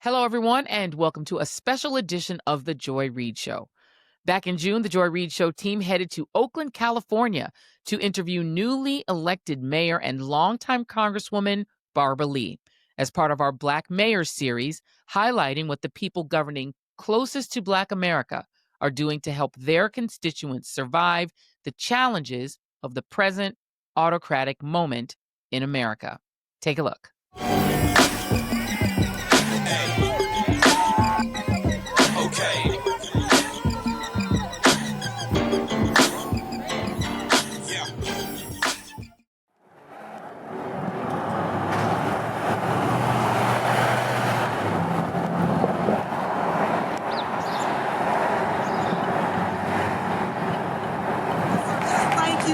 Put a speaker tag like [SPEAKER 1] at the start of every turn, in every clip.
[SPEAKER 1] Hello, everyone, and welcome to a special edition of The Joy Reid Show. Back in June, The Joy Reid Show team headed to Oakland, California to interview newly elected mayor and longtime Congresswoman Barbara Lee as part of our Black Mayors series, highlighting what the people governing closest to Black America are doing to help their constituents survive the challenges of the present autocratic moment in America. Take a look.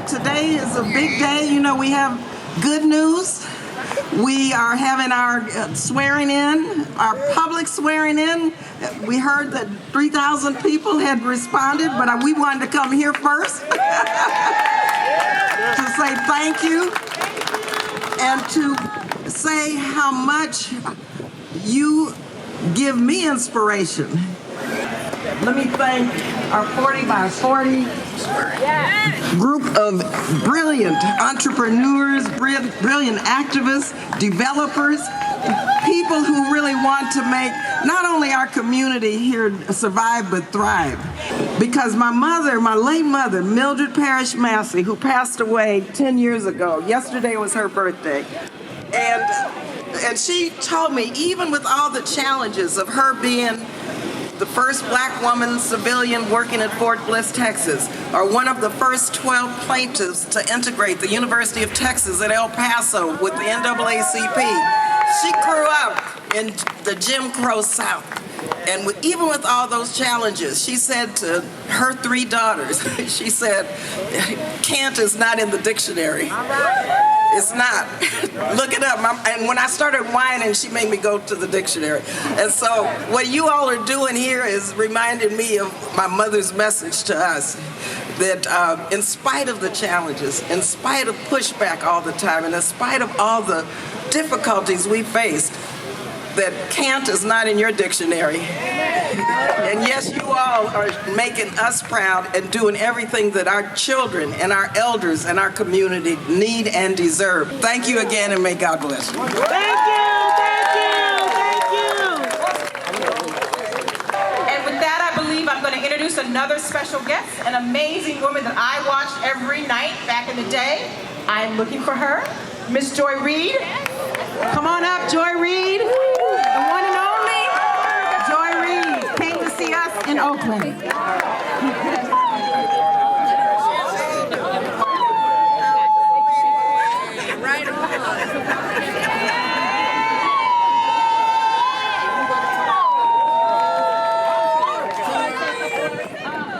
[SPEAKER 2] Today is a big day. You know, we have good news. We are having our swearing in, our public swearing in. We heard that 3,000 people had responded, but we wanted to come here first to say thank you and to say how much you give me inspiration. Let me thank our 40 by 40 group of brilliant entrepreneurs, brilliant activists, developers, people who really want to make not only our community here survive but thrive. Because my mother, my late mother, Mildred Parrish Massey, who passed away 10 years ago, yesterday was her birthday, and she told me, even with all the challenges of her being the first Black woman civilian working at Fort Bliss, Texas, or one of the first 12 plaintiffs to integrate the University of Texas at El Paso with the NAACP. She grew up in the Jim Crow South. And even with all those challenges, she said to her 3 daughters, she said, "Can't is not in the dictionary." It's not. Look it up. And when I started whining, she made me go to the dictionary. And so what you all are doing here is reminding me of my mother's message to us, that in spite of the challenges, in spite of pushback all the time, and in spite of all the difficulties we faced, that can't is not in your dictionary. And yes, you all are making us proud and doing everything that our children and our elders and our community need and deserve. Thank you again, and may God bless you.
[SPEAKER 3] Thank you, thank you, thank you. And with that, I believe I'm going to introduce another special guest, an amazing woman that I watched every night back in the day. I'm looking for her, Miss Joy Reid. Come on up, Joy Reid. The one and only Joy Reid came to see us in Oakland.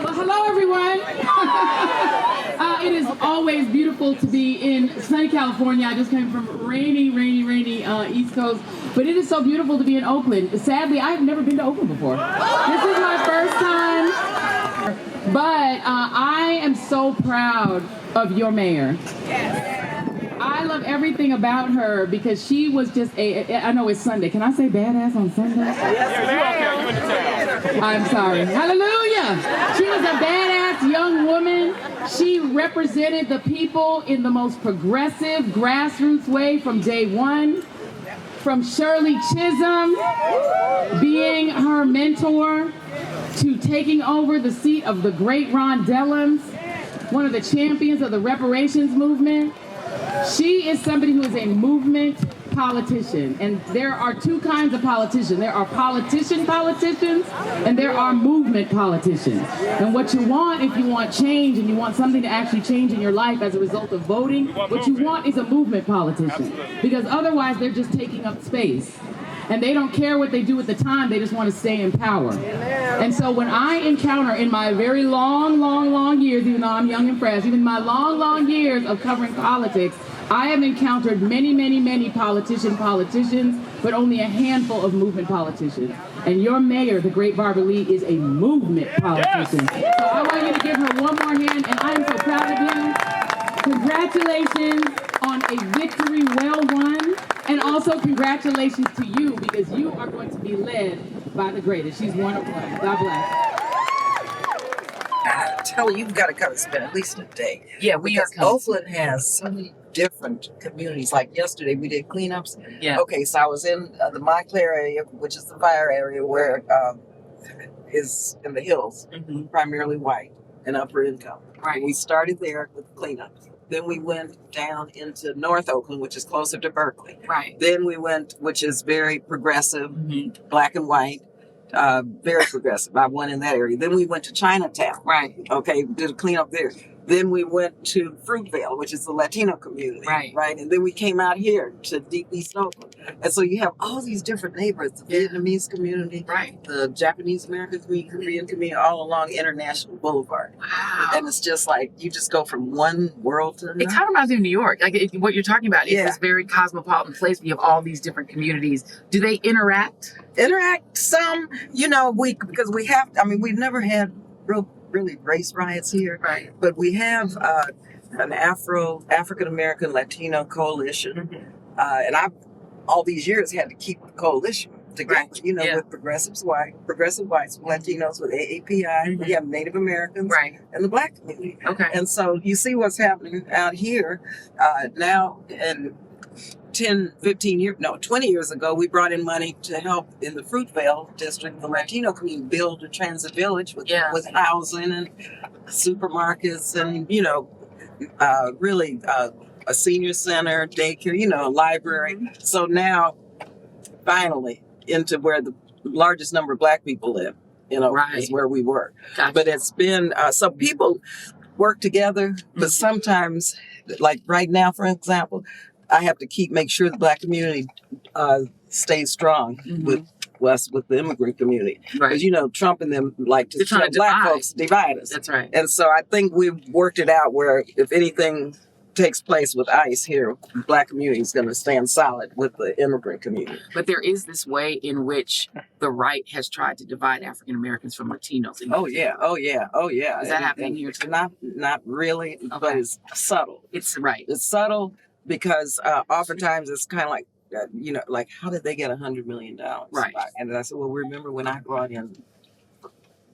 [SPEAKER 4] Well, hello, everyone. It is always beautiful to be in sunny California. I just came from rainy East Coast, but it is so beautiful to be in Oakland. Sadly, I've never been to Oakland before. This is my first time, but I am so proud of your mayor. I love everything about her because she was just I know it's Sunday. Can I say badass on Sunday? Yes, ma'am. I'm sorry. Hallelujah. She was a badass young woman. She represented the people in the most progressive, grassroots way from day one. From Shirley Chisholm being her mentor to taking over the seat of the great Ron Dellums, one of the champions of the reparations movement. She is somebody who is a movement politician. And there are 2 kinds of politicians. There are politicians, and there are movement politicians. And what you want, if you want change and you want something to actually change in your life as a result of voting, what you want is a movement politician. Because otherwise they're just taking up space. And they don't care what they do at the time, they just want to stay in power. And so when I encounter in my very long years, even though I'm young and fresh, even my long years of covering politics, I have encountered many politicians, but only a handful of movement politicians. And your mayor, the great Barbara Lee, is a movement politician. Yes. So I want you to give her one more hand, and I am so proud of you. Congratulations on a victory well won. And also congratulations to you, because you are going to be led by the greatest. She's one of one. God bless.
[SPEAKER 2] I tell you, you've got to come and spend at least a day.
[SPEAKER 1] Yeah, we are
[SPEAKER 2] Because
[SPEAKER 1] coming.
[SPEAKER 2] Oakland has so many different communities. Like yesterday, we did cleanups.
[SPEAKER 1] Yeah.
[SPEAKER 2] Okay, so I was in the Montclair area, which is the fire area where is in the hills, primarily white and upper income.
[SPEAKER 1] Right.
[SPEAKER 2] And we started there with cleanups. Then we went down into North Oakland, which is closer to Berkeley.
[SPEAKER 1] Right.
[SPEAKER 2] Then we went, which is very progressive, black and white, very progressive. I went in that area. Then we went to Chinatown.
[SPEAKER 1] Right.
[SPEAKER 2] Okay, did a cleanup there. Then we went to Fruitvale, which is the Latino community.
[SPEAKER 1] Right.
[SPEAKER 2] Right. And then we came out here to Deep East Oakland. And so you have all these different neighborhoods, the Vietnamese community,
[SPEAKER 1] Right.
[SPEAKER 2] the Japanese American community, Korean community, all along International Boulevard.
[SPEAKER 1] Wow.
[SPEAKER 2] And it's just like, you just go from one world to another.
[SPEAKER 1] It kind of reminds me of New York. Like what you're talking about. It's this very cosmopolitan place where you have all these different communities. Do they interact?
[SPEAKER 2] Interact some, because we have, we've never had really race riots here.
[SPEAKER 1] Right.
[SPEAKER 2] But we have an African-American Latino coalition. And I've, all these years, had to keep the coalition together, with progressive whites, Latinos, with AAPI. We have Native Americans and the Black community.
[SPEAKER 1] Okay.
[SPEAKER 2] And so you see what's happening out here now. And 20 years ago, we brought in money to help in the Fruitvale district, the Latino community, build a transit village with housing and supermarkets and, really a senior center, daycare, a library. So now, finally, into where the largest number of Black people live, is where we were.
[SPEAKER 1] Gotcha.
[SPEAKER 2] But it's been, some people work together, but sometimes, like right now, for example, I have to make sure the Black community stays strong with the immigrant community.
[SPEAKER 1] Right.
[SPEAKER 2] Because, Trump and them like to tell Black folks divide us.
[SPEAKER 1] That's right.
[SPEAKER 2] And so I think we've worked it out where if anything takes place with ICE here, the Black community is going to stand solid with the immigrant community.
[SPEAKER 1] But there is this way in which the right has tried to divide African Americans from Latinos.
[SPEAKER 2] Oh yeah.
[SPEAKER 1] Is that happening here too?
[SPEAKER 2] Not really, but it's subtle.
[SPEAKER 1] It's right.
[SPEAKER 2] It's subtle because oftentimes it's kind of like, like how did they get $100 million?
[SPEAKER 1] Right.
[SPEAKER 2] And I said, well, remember when I brought in,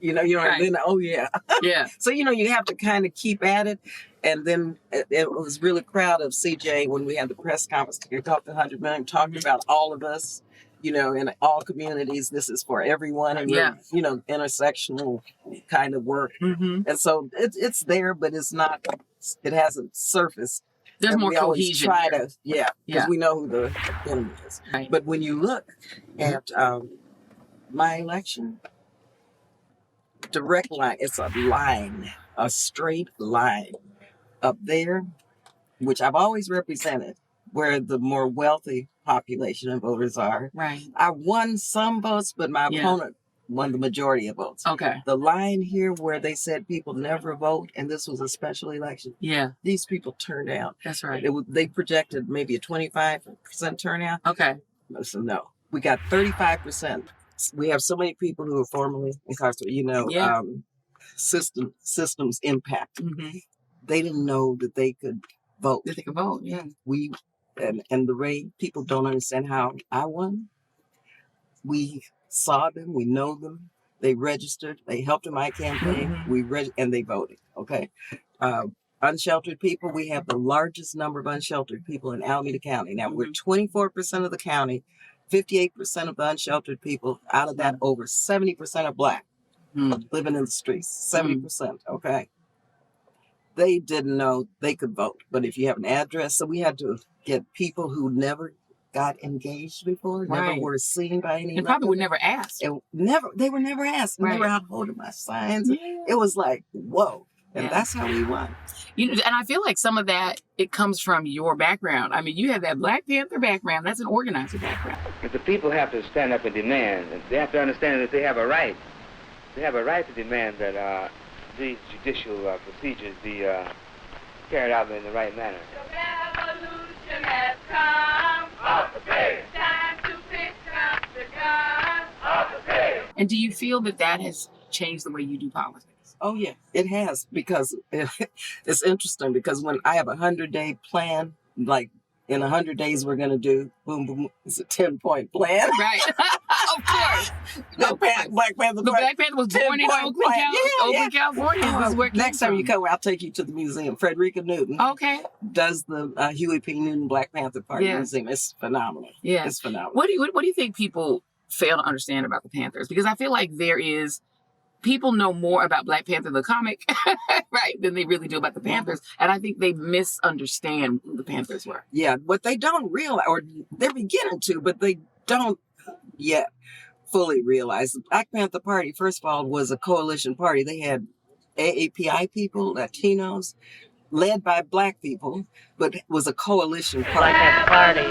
[SPEAKER 1] Right.
[SPEAKER 2] then, oh yeah.
[SPEAKER 1] Yeah.
[SPEAKER 2] So, you have to kind of keep at it. And then it was really proud of CJ when we had the press conference to talk to 100 million, talking about all of us, in all communities. This is for everyone. And, intersectional kind of work. And so it's there, but it's not, it hasn't surfaced.
[SPEAKER 1] There's
[SPEAKER 2] and
[SPEAKER 1] more
[SPEAKER 2] we always
[SPEAKER 1] cohesion.
[SPEAKER 2] try to, because we know who the enemy is.
[SPEAKER 1] Right.
[SPEAKER 2] But when you look at my election, direct line, it's a straight line up there, which I've always represented, where the more wealthy population of voters are.
[SPEAKER 1] Right.
[SPEAKER 2] I won some votes, but my opponent won the majority of votes.
[SPEAKER 1] Okay.
[SPEAKER 2] The line here where they said people never vote, and this was a special election.
[SPEAKER 1] Yeah.
[SPEAKER 2] These people turned out.
[SPEAKER 1] That's right.
[SPEAKER 2] They projected maybe a 25% turnout.
[SPEAKER 1] Okay.
[SPEAKER 2] So no, we got 35%. We have so many people who are formerly incarcerated, systems impact. They didn't know that they could vote.
[SPEAKER 1] That they could vote, yeah.
[SPEAKER 2] And the Reid people don't understand how I won. We saw them, we know them. They registered, they helped in my campaign. And they voted. Okay. Unsheltered people, we have the largest number of unsheltered people in Alameda County. Now we're 24% of the county, 58% of the unsheltered people. Out of that, over 70% are Black, living in the streets. 70%. Okay. They didn't know they could vote, but if you have an address, so we had to get people who never got engaged before, never were seen by anyone.
[SPEAKER 1] And probably were never asked.
[SPEAKER 2] They were never asked. They were out holding my signs.
[SPEAKER 1] Yeah.
[SPEAKER 2] It was like, whoa. And that's how we won.
[SPEAKER 1] And I feel like some of that, it comes from your background. I mean, you have that Black Panther background. That's an organizer background.
[SPEAKER 5] But the people have to stand up and demand. And they have to understand that they have a right. They have a right to demand that these judicial procedures be carried out in the right manner.
[SPEAKER 6] The revolution has come. Okay. Time to pick up the gun. Okay.
[SPEAKER 1] And do you feel that has changed the way you do politics?
[SPEAKER 2] Oh, yeah, it has, because it's interesting, because when I have a 100-day plan, like in 100 days we're going to do boom, boom. It's a 10-point plan.
[SPEAKER 1] Right. Of course.
[SPEAKER 2] Black Panther
[SPEAKER 1] The
[SPEAKER 2] Party.
[SPEAKER 1] Black Panther was born in Oakland, California. This is where it
[SPEAKER 2] Next
[SPEAKER 1] came
[SPEAKER 2] time you
[SPEAKER 1] from.
[SPEAKER 2] come, I'll take you to the museum. Frederica Newton
[SPEAKER 1] Okay.
[SPEAKER 2] does the Huey P. Newton Black Panther Party Museum. It's phenomenal.
[SPEAKER 1] Yeah.
[SPEAKER 2] It's phenomenal.
[SPEAKER 1] What do you think people fail to understand about the Panthers? Because I feel like people know more about Black Panther the comic, right, than they really do about the Panthers. And I think they misunderstand who the Panthers were.
[SPEAKER 2] Yeah, what they don't realize, or they're beginning to, but they don't yet fully realize. The Black Panther Party, first of all, was a coalition party. They had AAPI people, Latinos, led by Black people, but was a coalition party.
[SPEAKER 7] Black Panther Party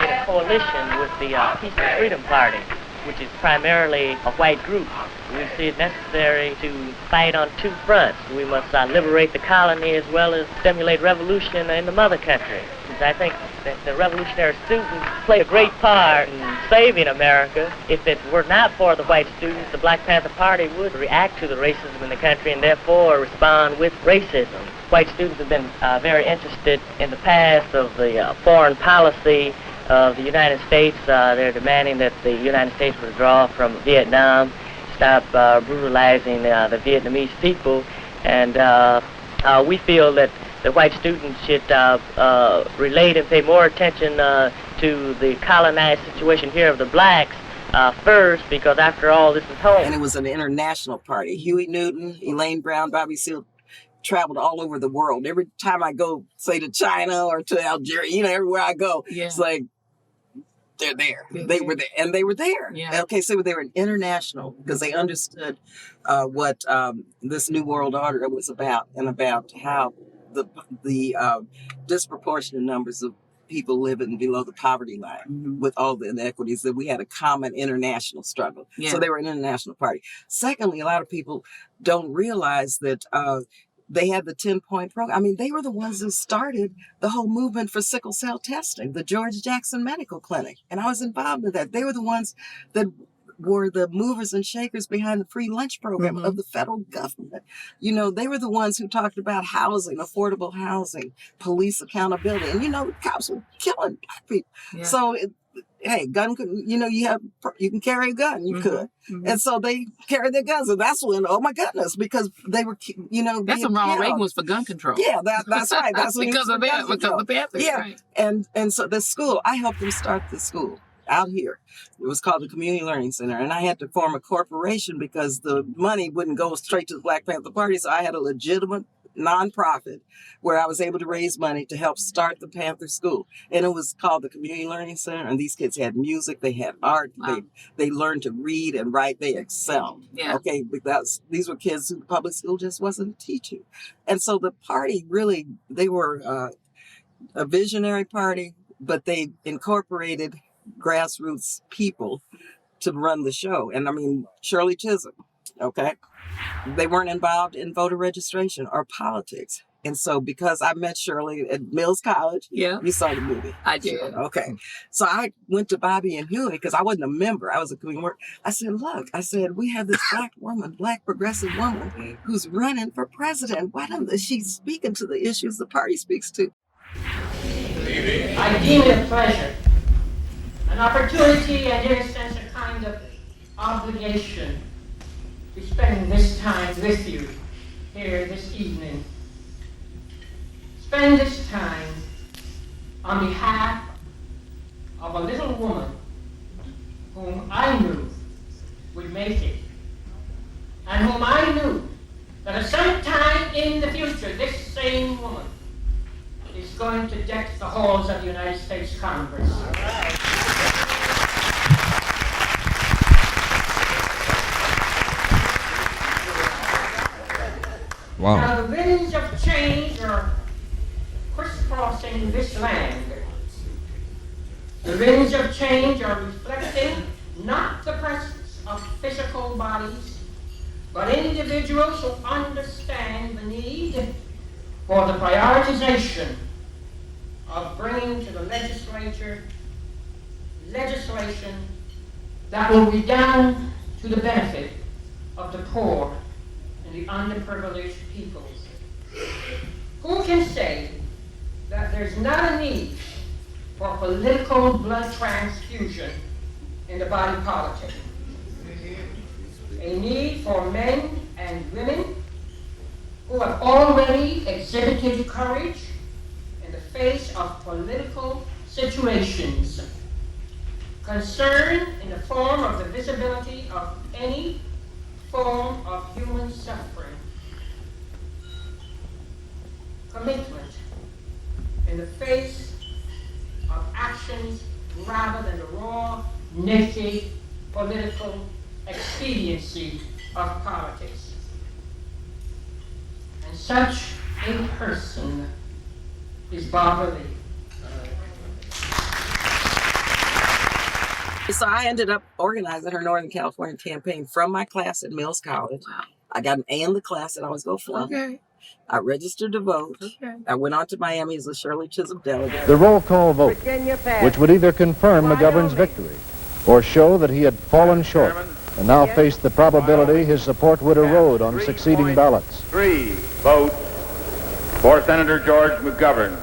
[SPEAKER 7] made a coalition with the Peace and Freedom Party, which is primarily a white group. We see it necessary to fight on two fronts. We must liberate the colony as well as stimulate revolution in the mother country. I think that the revolutionary students played a great part in saving America. If it were not for the white students, the Black Panther Party would react to the racism in the country and therefore respond with racism. White students have been very interested in the past of the foreign policy of the United States. They're demanding that the United States withdraw from Vietnam, stop brutalizing the Vietnamese people, and we feel that the white students should relate and pay more attention to the colonized situation here of the blacks first, because after all, this is home.
[SPEAKER 2] And it was an international party. Huey Newton, Elaine Brown, Bobby Seale traveled all over the world. Every time I go, say, to China or to Algeria, everywhere I go, it's like, they're there. They were there, and they were there.
[SPEAKER 1] Yeah.
[SPEAKER 2] Okay, so they were international because they understood what this New World Order was about, and about how the disproportionate numbers of people living below the poverty line with all the inequities, that we had a common international struggle.
[SPEAKER 1] Yeah.
[SPEAKER 2] So they were an international party. Secondly, a lot of people don't realize that they had the 10-point program. I mean, they were the ones who started the whole movement for sickle cell testing, the George Jackson Medical Clinic. And I was involved in that. They were the ones that were the movers and shakers behind the free lunch program of the federal government. They were the ones who talked about housing, affordable housing, police accountability. And, cops were killing Black people. Yeah. So, hey, gun, you can carry a gun. You could. And so they carried their guns. And that's when, oh my goodness, because they were,
[SPEAKER 1] That's when Ronald Reagan was for gun control.
[SPEAKER 2] Yeah, that's right. That's
[SPEAKER 1] because of that, because of the Panthers.
[SPEAKER 2] Yeah.
[SPEAKER 1] Right.
[SPEAKER 2] And so the school, I helped them start the school out here. It was called the Community Learning Center. And I had to form a corporation because the money wouldn't go straight to the Black Panther Party. So I had a legitimate nonprofit where I was able to raise money to help start the Panther School. And it was called the Community Learning Center. And these kids had music, they had art, they learned to read and write, they excelled.
[SPEAKER 1] Yeah.
[SPEAKER 2] Okay, because these were kids who the public school just wasn't teaching. And so the party really, they were a visionary party, but they incorporated grassroots people to run the show. And I mean, Shirley Chisholm, okay? They weren't involved in voter registration or politics. And so because I met Shirley at Mills College, you saw the movie.
[SPEAKER 1] I did.
[SPEAKER 2] Okay. So I went to Bobby and Huey because I wasn't a member. I was a community worker. I said, look, we have this Black progressive woman who's running for president. Why don't she's speaking to the issues the party speaks to?
[SPEAKER 8] I deem it a pleasure, an opportunity, and in a sense a kind of obligation to spend this time with you here this evening. Spend this time on behalf of a little woman whom I knew would make it, and whom I knew that at some time in the future this same woman is going to deck the halls of the United States Congress.
[SPEAKER 9] Wow.
[SPEAKER 8] Now the winds of change are crisscrossing this land. The winds of change are reflecting not the presence of physical bodies, but individuals who understand the need for the prioritization of bringing to the legislature legislation that will be done to the benefit of the poor and the underprivileged peoples. Who can say that there's not a need for political blood transfusion in the body politic. A need for men and women who have already exhibited courage in the face of political situations, concern in the form of the visibility of any form of human suffering, commitment in the face of actions rather than the raw, naked political expediency of politics. And such a person is Barbara Lee.
[SPEAKER 2] So I ended up organizing her Northern California campaign from my class at Mills College.
[SPEAKER 1] Wow.
[SPEAKER 2] I got an A in the class that I was going to flunk.
[SPEAKER 1] Okay.
[SPEAKER 2] I registered to vote.
[SPEAKER 1] Okay.
[SPEAKER 2] I went on to Miami as a Shirley Chisholm delegate.
[SPEAKER 9] The roll call vote, which would either confirm McGovern's victory or show that he had fallen short and now faced the probability his support would erode on succeeding ballots.
[SPEAKER 10] 3 votes for Senator George McGovern.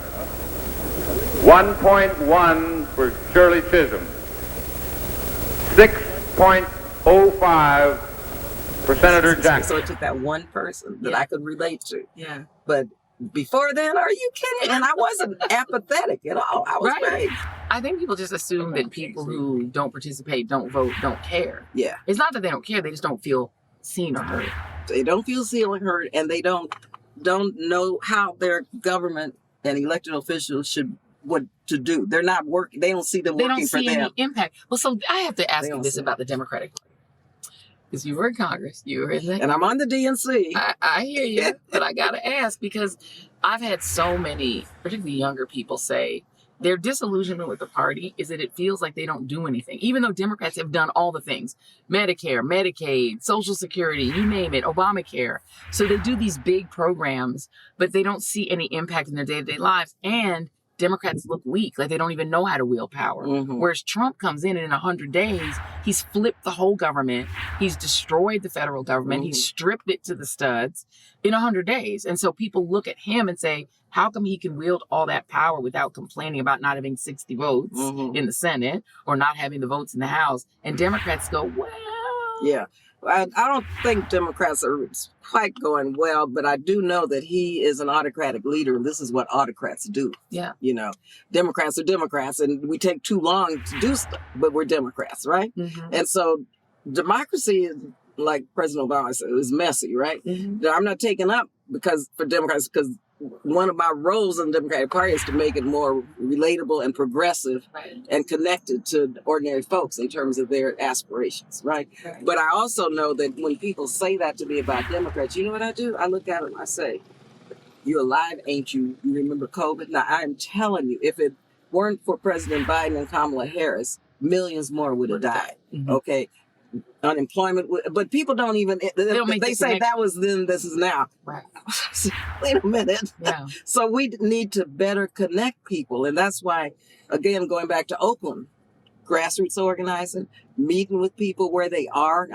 [SPEAKER 10] 1.1 for Shirley Chisholm. 6.05 for Senator Jackson.
[SPEAKER 2] So it took that one person that I could relate to.
[SPEAKER 1] Yeah.
[SPEAKER 2] But before then, are you kidding? And I wasn't apathetic at all. I was very...
[SPEAKER 1] I think people just assume that people who don't participate, don't vote, don't care.
[SPEAKER 2] Yeah.
[SPEAKER 1] It's not that they don't care, they just don't feel seen or heard.
[SPEAKER 2] They don't feel seen or heard, and they don't know how their government and elected officials should what to do. They're not working. They don't see them working for them.
[SPEAKER 1] They don't see any impact. Well, so I have to ask
[SPEAKER 2] They
[SPEAKER 1] you
[SPEAKER 2] don't
[SPEAKER 1] this
[SPEAKER 2] see
[SPEAKER 1] about the Democratic Party. Because you were in Congress, you were in the...
[SPEAKER 2] And I'm on the DNC.
[SPEAKER 1] I hear you, but I got to ask because I've had so many, particularly younger people say, their disillusionment with the party is that it feels like they don't do anything, even though Democrats have done all the things. Medicare, Medicaid, Social Security, you name it, Obamacare. So they do these big programs, but they don't see any impact in their day-to-day lives. And Democrats look weak, like they don't even know how to wield power.
[SPEAKER 2] Mm-hmm.
[SPEAKER 1] Whereas Trump comes in and in 100 days, he's flipped the whole government. He's destroyed the federal government.
[SPEAKER 2] Mm-hmm.
[SPEAKER 1] He's stripped it to the studs in 100 days. And so people look at him and say, how come he can wield all that power without complaining about not having 60 votes in the Senate or not having the votes in the House? And Democrats go, well...
[SPEAKER 2] Yeah. I don't think Democrats are quite going well, but I do know that he is an autocratic leader, and this is what autocrats do.
[SPEAKER 1] Yeah.
[SPEAKER 2] You know, Democrats are Democrats, and we take too long to do stuff, but we're Democrats, right?
[SPEAKER 1] Mm-hmm.
[SPEAKER 2] And so democracy, like President Obama said, is messy, right?
[SPEAKER 1] Mm-hmm.
[SPEAKER 2] I'm not taking up for Democrats because one of my roles in the Democratic Party is to make it more relatable and progressive and connected to ordinary folks in terms of their aspirations, right? But I also know that when people say that to me about Democrats, you know what I do? I look at them and I say, you alive, ain't you? You remember COVID? Now, I'm telling you, if it weren't for President Biden and Kamala Harris, millions more would have died, okay? Unemployment, but people don't even, they say that was then, this is now.
[SPEAKER 1] Right.
[SPEAKER 2] Wait a minute.
[SPEAKER 1] Yeah.
[SPEAKER 2] So we need to better connect people. And that's why, again, going back to Oakland, grassroots organizing, meeting with people where they are.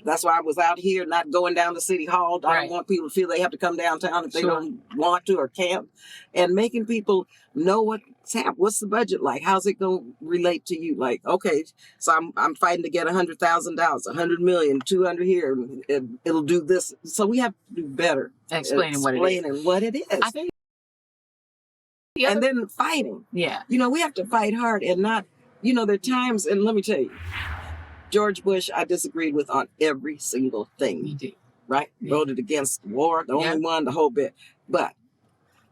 [SPEAKER 2] That's why I was out here, not going down to City Hall. I don't want people to feel they have to come downtown if they don't want to or can't. And making people know what's happening. What's the budget like? How's it going to relate to you? Like, okay, so I'm fighting to get $100,000, $100 million, 200 here. It'll do this. So we have to do better.
[SPEAKER 1] Explaining what it is.
[SPEAKER 2] I think. And then fighting.
[SPEAKER 1] Yeah.
[SPEAKER 2] You know, we have to fight hard and not, you know, there are times, and let me tell you, George Bush, I disagreed with on every single thing.
[SPEAKER 1] You did.
[SPEAKER 2] Right? Voted against war, the only one, the whole bit. But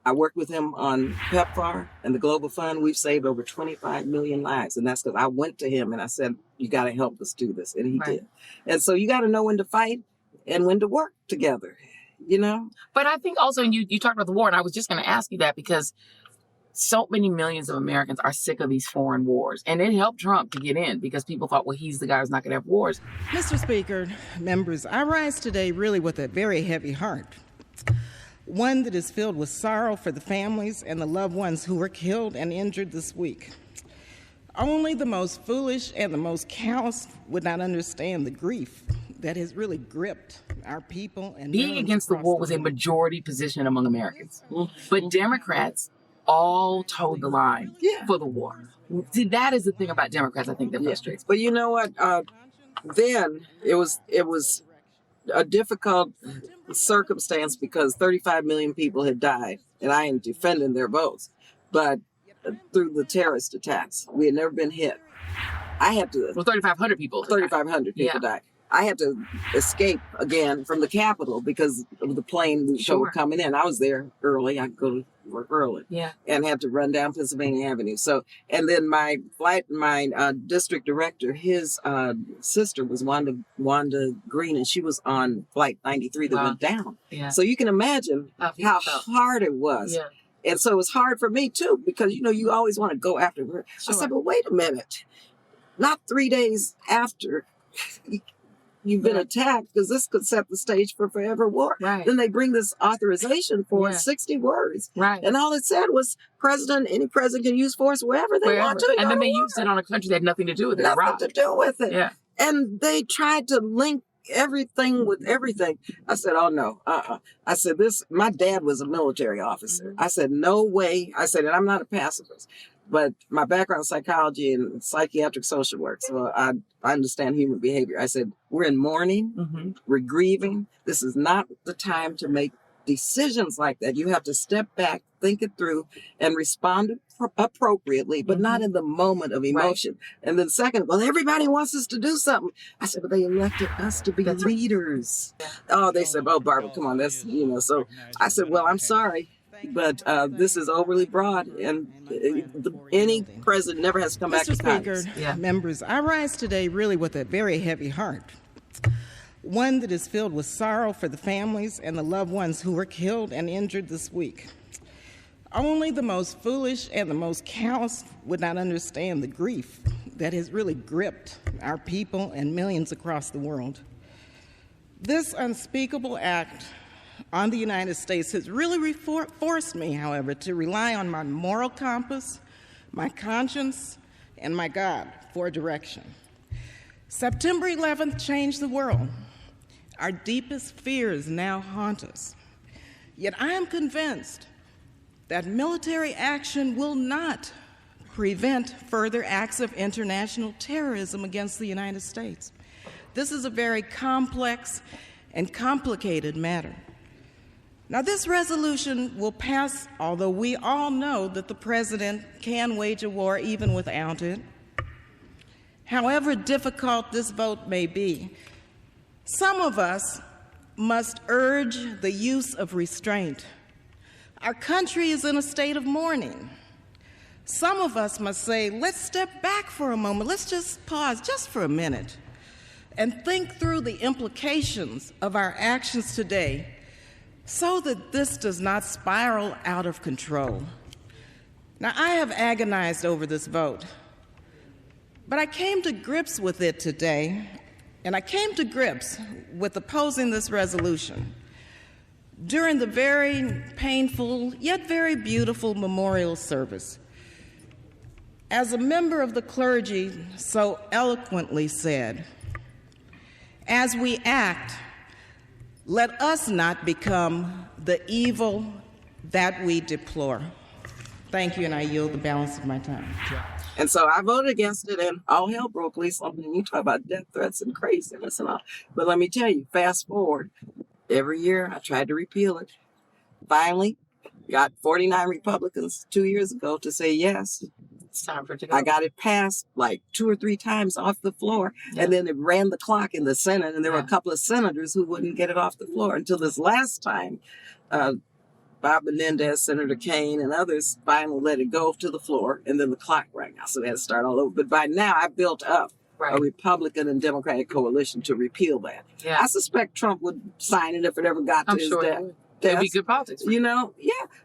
[SPEAKER 2] I worked with him on PEPFAR and the Global Fund. We've saved over 25 million lives. And that's because I went to him and I said, you got to help us do this. And he did. And so you got to know when to fight and when to work together, you know?
[SPEAKER 1] But I think also, and you talked about the war, and I was just going to ask you that because so many millions of Americans are sick of these foreign wars. And it helped Trump to get in because people thought, well, he's the guy who's not going to have wars.
[SPEAKER 11] Mr. Speaker, members, I rise today really with a very heavy heart. One that is filled with sorrow for the families and the loved ones who were killed and injured this week. Only the most foolish and the most callous would not understand the grief that has really gripped our people. And
[SPEAKER 1] being against the war was a majority position among Americans. But Democrats all towed the line for the war. See, that is the thing about Democrats, I think, that frustrates.
[SPEAKER 2] But you know what? Then it was a difficult circumstance because 35 million people had died, and I am defending their votes. But through the terrorist attacks, we had never been hit. I had to.
[SPEAKER 1] Well, 3,500 people.
[SPEAKER 2] 3,500 people died. I had to escape again from the Capitol because of the plane show coming in. I was there early. I go to work early. And had to run down Pennsylvania Avenue. So, and then my district director, his sister was Wanda Green, and she was on Flight 93 that went down. So you can imagine how hard it was. And so it was hard for me too, because you always want to go after her. I said, but wait a minute, not 3 days after you've been attacked, because this could set the stage for forever war. Then they bring this authorization for 60 words. And all it said was any president can use force wherever they want to.
[SPEAKER 1] And then they used it on a country that had nothing to do with it.
[SPEAKER 2] Nothing to do with it. And they tried to link everything with everything. I said, oh no, I said, my dad was a military officer. I said, no way. I said, and I'm not a pacifist, but my background is psychology and psychiatric social work. So I understand human behavior. I said, we're in mourning, we're grieving. This is not the time to make decisions like that. You have to step back, think it through, and respond appropriately, but not in the moment of emotion. And then second, well, everybody wants us to do something. I said, but they elected us to be leaders. Oh, they said, oh, Barbara, come on, that's, so I said, well, I'm sorry, but this is overly broad, and any president never has to come back to Congress.
[SPEAKER 11] Mr. Speaker, members, I rise today really with a very heavy heart. One that is filled with sorrow for the families and the loved ones who were killed and injured this week. Only the most foolish and the most callous would not understand the grief that has really gripped our people and millions across the world. This unspeakable act on the United States has really forced me, however, to rely on my moral compass, my conscience, and my God for direction. September 11th changed the world. Our deepest fears now haunt us. Yet I am convinced that military action will not prevent further acts of international terrorism against the United States. This is a very complex and complicated matter. Now, this resolution will pass, although we all know that the president can wage a war even without it. However difficult this vote may be, some of us must urge the use of restraint. Our country is in a state of mourning. Some of us must say, let's step back for a moment. Let's just pause just for a minute and think through the implications of our actions today so that this does not spiral out of control. Now, I have agonized over this vote, but I came to grips with it today, and I came to grips with opposing this resolution during the very painful yet very beautiful memorial service. As a member of the clergy so eloquently said, as we act, let us not become the evil that we deplore. Thank you, and I yield the balance of my time.
[SPEAKER 2] And so I voted against it, and all hell broke loose. Something you talk about death threats and craziness and all. But let me tell you, fast forward, every year I tried to repeal it. Finally, got 49 Republicans 2 years ago to say yes.
[SPEAKER 1] It's time for it to go.
[SPEAKER 2] I got it passed like 2 or 3 times off the floor, and then it ran the clock in the Senate, and there were a couple of senators who wouldn't get it off the floor until this last time. Bob Menendez, Senator Kane, and others finally let it go to the floor, and then the clock rang out, so they had to start all over. But by now, I built up a Republican and Democratic coalition to repeal that. I suspect Trump would sign it if it ever got to his death.
[SPEAKER 1] It'd be good politics.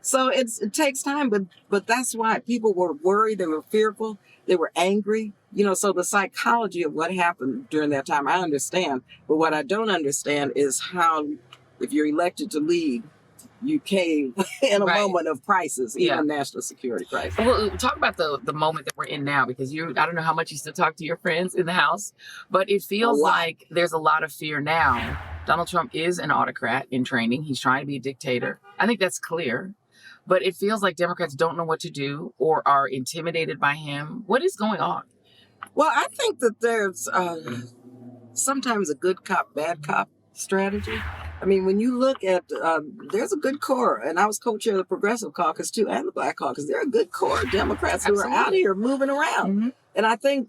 [SPEAKER 2] So it takes time, but that's why people were worried, they were fearful, they were angry. So the psychology of what happened during that time, I understand. But what I don't understand is how, if you're elected to lead, you came in a moment of crisis, even national security crisis.
[SPEAKER 1] Well, talk about the moment that we're in now, because I don't know how much you still talk to your friends in the House, but it feels like there's a lot of fear now. Donald Trump is an autocrat in training. He's trying to be a dictator. I think that's clear. but it feels like Democrats don't know what to do or are intimidated by him. What is going on?
[SPEAKER 2] Well, I think that there's sometimes a good cop, bad cop strategy. I mean, when you look at, there's a good core, and I was co-chair of the Progressive Caucus too, and the Black Caucus. There are a good core of Democrats who are out here moving around.
[SPEAKER 1] Mm-hmm.
[SPEAKER 2] And I think,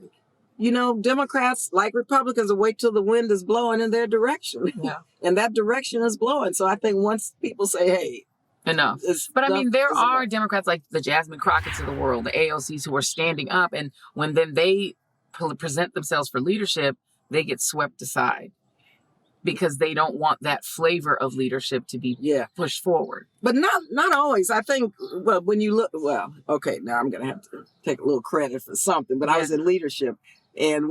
[SPEAKER 2] you know, Democrats, like Republicans, will wait till the wind is blowing in their direction.
[SPEAKER 1] Yeah.
[SPEAKER 2] And that direction is blowing. So I think once people say, hey,
[SPEAKER 1] enough. But I mean, there are Democrats like the Jasmine Crockett's of the world, the AOCs, who are standing up. And when then they present themselves for leadership, they get swept aside because they don't want that flavor of leadership to be pushed forward.
[SPEAKER 2] But not always. I think, well, when you look, well, okay, now I'm going to have to take a little credit for something, but I was in leadership. And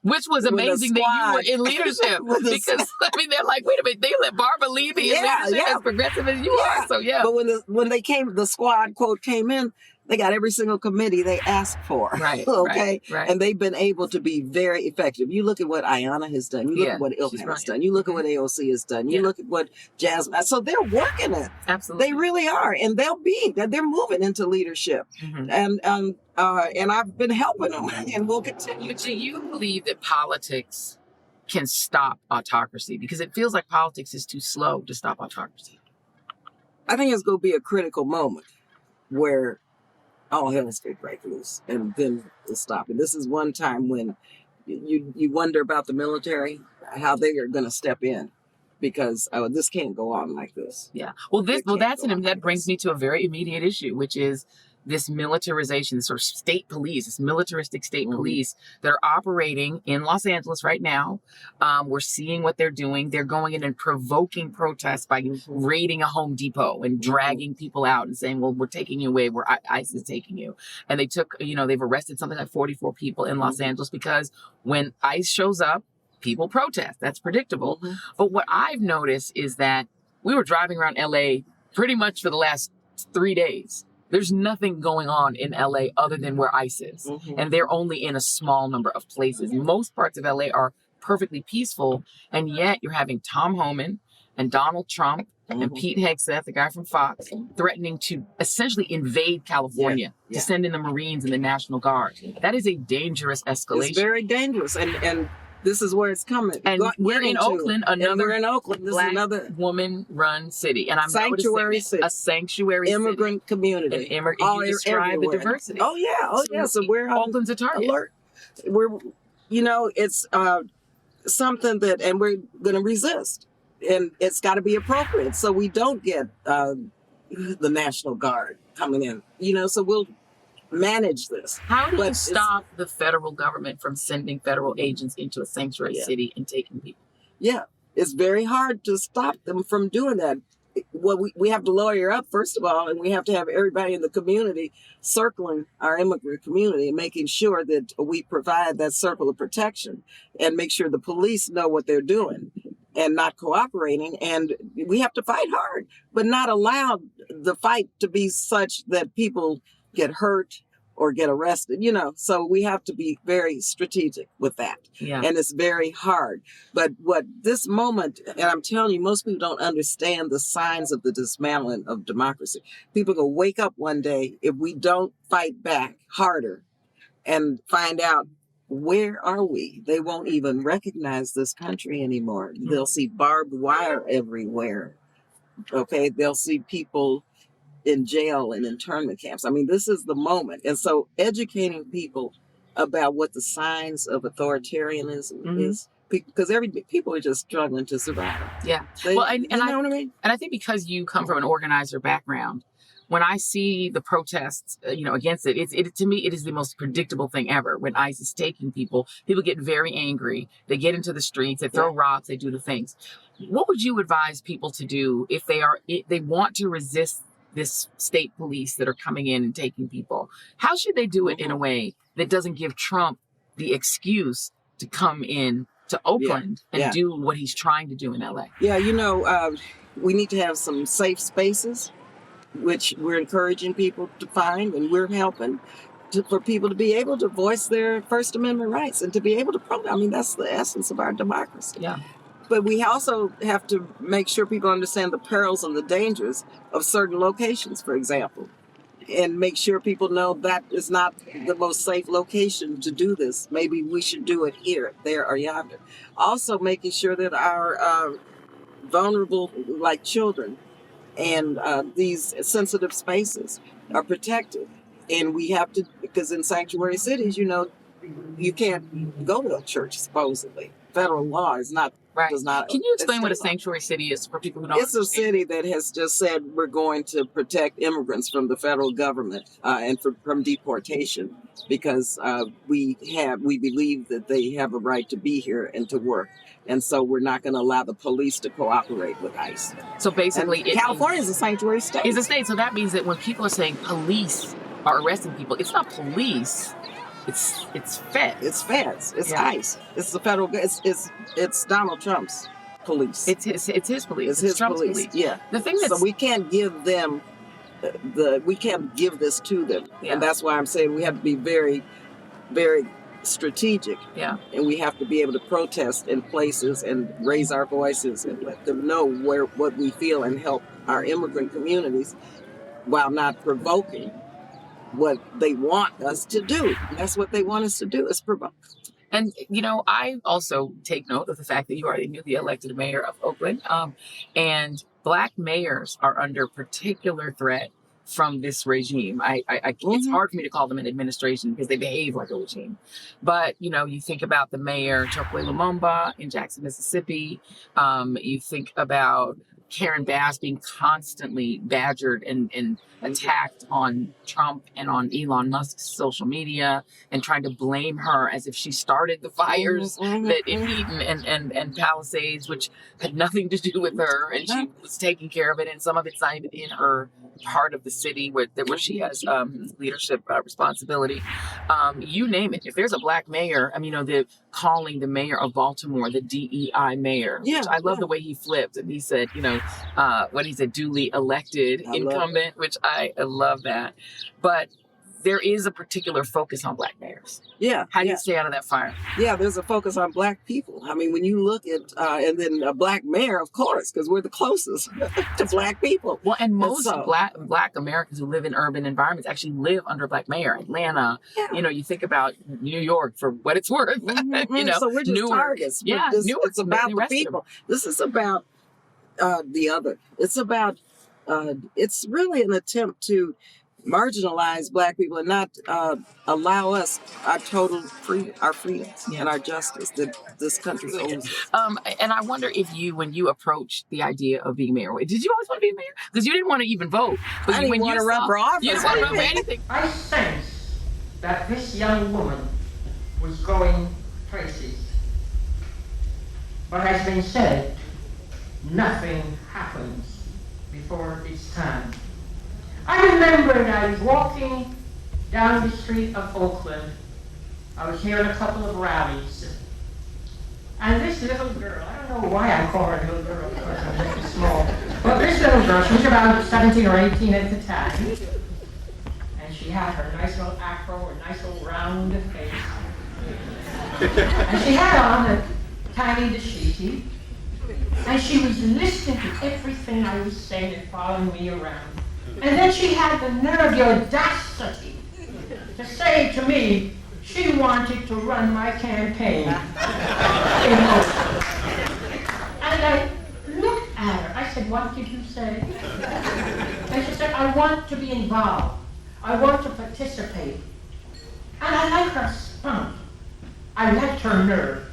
[SPEAKER 1] which was amazing that you were in leadership because I mean they're like, wait a minute, they let Barbara Lee be in leadership as progressive as you are. So
[SPEAKER 2] But when the squad quote came in, they got every single committee they asked for.
[SPEAKER 1] Right.
[SPEAKER 2] Okay.
[SPEAKER 1] Right.
[SPEAKER 2] And they've been able to be very effective. You look at what Ayanna has done. You look at what Ilhan has done. You look at what AOC has done. You look at what Jasmine. So they're working it.
[SPEAKER 1] Absolutely.
[SPEAKER 2] They really are, and they're moving into leadership.
[SPEAKER 1] Mm-hmm.
[SPEAKER 2] And I've been helping them, and we'll continue.
[SPEAKER 1] Do you believe that politics can stop autocracy? Because it feels like politics is too slow to stop autocracy.
[SPEAKER 2] I think it's going to be a critical moment where all hell is going to break loose, and then we'll stop. And this is one time when you wonder about the military, how they are going to step in, because this can't go on like this.
[SPEAKER 1] Yeah. Well, that brings me to a very immediate issue, which is this militarization, this sort of state police, this militaristic state police that are operating in Los Angeles right now. We're seeing what they're doing. They're going in and provoking protests by raiding a Home Depot and dragging people out and saying, well, we're taking you away where ICE is taking you. And they took, they've arrested something like 44 people in Los Angeles because when ICE shows up, people protest. That's predictable. But what I've noticed is that we were driving around LA pretty much for the last 3 days. There's nothing going on in LA other than where ICE is. And they're only in a small number of places. Most parts of LA are perfectly peaceful. And yet you're having Tom Homan and Donald Trump and Pete Hegseth, the guy from Fox, threatening to essentially invade California to send in the Marines and the National Guard. That is a dangerous escalation.
[SPEAKER 2] It's very dangerous. And this is where it's coming.
[SPEAKER 1] And we're in Oakland,
[SPEAKER 2] This
[SPEAKER 1] Black
[SPEAKER 2] is another
[SPEAKER 1] woman-run city. And I'm
[SPEAKER 2] sanctuary city.
[SPEAKER 1] A sanctuary
[SPEAKER 2] immigrant
[SPEAKER 1] city.
[SPEAKER 2] community.
[SPEAKER 1] You describe the diversity.
[SPEAKER 2] Oh, yeah. So we're
[SPEAKER 1] Oakland's a target.
[SPEAKER 2] Alert. We're, it's something that, and we're going to resist. And it's got to be appropriate. So we don't get the National Guard coming in. So we'll manage this.
[SPEAKER 1] How do you stop the federal government from sending federal agents into a sanctuary city and taking people?
[SPEAKER 2] Yeah, it's very hard to stop them from doing that. Well, we have to lawyer up, first of all, and we have to have everybody in the community circling our immigrant community and making sure that we provide that circle of protection and make sure the police know what they're doing and not cooperating. And we have to fight hard, but not allow the fight to be such that people get hurt or get arrested, so we have to be very strategic with that.
[SPEAKER 1] Yeah.
[SPEAKER 2] And it's very hard. But what this moment, and I'm telling you, most people don't understand the signs of the dismantling of democracy. People will wake up one day if we don't fight back harder and find out, where are we? They won't even recognize this country anymore. They'll see barbed wire everywhere. Okay, they'll see people in jail and internment camps. I mean, this is the moment. And so educating people about what the signs of authoritarianism is, because people are just struggling to survive.
[SPEAKER 1] Yeah.
[SPEAKER 2] You know what I mean?
[SPEAKER 1] And I think because you come from an organizer background, when I see the protests, against it, to me, it is the most predictable thing ever. When ICE is taking people get very angry. They get into the streets, they throw rocks, they do the things. What would you advise people to do if they want to resist this state police that are coming in and taking people? How should they do it in a way that doesn't give Trump the excuse to come in to Oakland and do what he's trying to do in LA?
[SPEAKER 2] Yeah, we need to have some safe spaces, which we're encouraging people to find, and we're helping for people to be able to voice their First Amendment rights and to be able to protest. I mean, that's the essence of our democracy.
[SPEAKER 1] Yeah.
[SPEAKER 2] But we also have to make sure people understand the perils and the dangers of certain locations, for example, and make sure people know that is not the most safe location to do this. Maybe we should do it here, there, or yonder. Also making sure that our vulnerable, like children, and these sensitive spaces are protected. And we have to, because in sanctuary cities, you can't go to a church, supposedly. Federal law is not,
[SPEAKER 1] Right.
[SPEAKER 2] does not.
[SPEAKER 1] Can you explain what a sanctuary city is for people who don't
[SPEAKER 2] It's a city that has just said we're going to protect immigrants from the federal government and from deportation, because we believe that they have a right to be here and to work. And so we're not going to allow the police to cooperate with ICE.
[SPEAKER 1] So basically,
[SPEAKER 2] California is a sanctuary state.
[SPEAKER 1] It's a state. So that means that when people are saying police are arresting people, it's not police. It's feds.
[SPEAKER 2] It's feds. It's ICE. It's the federal. It's Donald Trump's police.
[SPEAKER 1] It's his police.
[SPEAKER 2] It's his
[SPEAKER 1] Trump's
[SPEAKER 2] police. Yeah.
[SPEAKER 1] The thing that's,
[SPEAKER 2] so we can't give them we can't give this to them, and that's why I'm saying we have to be very, very strategic.
[SPEAKER 1] Yeah.
[SPEAKER 2] And we have to be able to protest in places and raise our voices and let them know what we feel and help our immigrant communities while not provoking what they want us to do. That's what they want us to do, is provoke.
[SPEAKER 1] And, I also take note of the fact that you are the newly elected mayor of Oakland. And Black mayors are under particular threat from this regime. It's hard for me to call them an administration because they behave like a regime. But, you think about the mayor, Chokwe Lumumba in Jackson, Mississippi. You think about Karen Bass being constantly badgered and attacked on Trump and on Elon Musk's social media, and trying to blame her as if she started the fires that in Eaton and Palisades, which had nothing to do with her, and she was taking care of it, and some of it's not even in her part of the city where she has leadership responsibility. You name it. If there's a Black mayor, they're calling the mayor of Baltimore the DEI mayor.
[SPEAKER 2] Yeah,
[SPEAKER 1] which I love the way he flipped, and he said, when he said duly elected incumbent, which I love that. But there is a particular focus on Black mayors.
[SPEAKER 2] Yeah.
[SPEAKER 1] How do you stay out of that fire?
[SPEAKER 2] Yeah, there's a focus on Black people. When you look at, and then a Black mayor, of course, because we're the closest to Black people.
[SPEAKER 1] Well, and most Black Americans who live in urban environments actually live under a Black mayor. Atlanta, you think about New York for what it's worth.
[SPEAKER 2] So we're just
[SPEAKER 1] Newark.
[SPEAKER 2] Targets.
[SPEAKER 1] Yeah,
[SPEAKER 2] it's about the people. This is about the other. It's about, it's really an attempt to marginalize Black people and not allow us our total freedoms and our justice that this country owes us.
[SPEAKER 1] And I wonder if when you approached the idea of being mayor, did you always want to be a mayor? Because you didn't want to even vote. But
[SPEAKER 2] I didn't want to run for office.
[SPEAKER 1] You didn't want to run for anything.
[SPEAKER 8] I sense that this young woman was going places. But as been said, nothing happens before it's time. I remember that I was walking down the street of Oakland. I was hearing a couple of rallies. And this little girl, I don't know why I call her a little girl because I'm really small, but this little girl, she was about 17 or 18 at the time. And she had her nice little afro, her nice little round face. And she had on a tiny dashiki. And she was listening to everything I was saying and following me around. And then she had the nerve, the audacity, to say to me she wanted to run my campaign in Oakland. And I looked at her. I said, "What did you say?" And she said, "I want to be involved. I want to participate." And I like her spunk. I liked her nerve.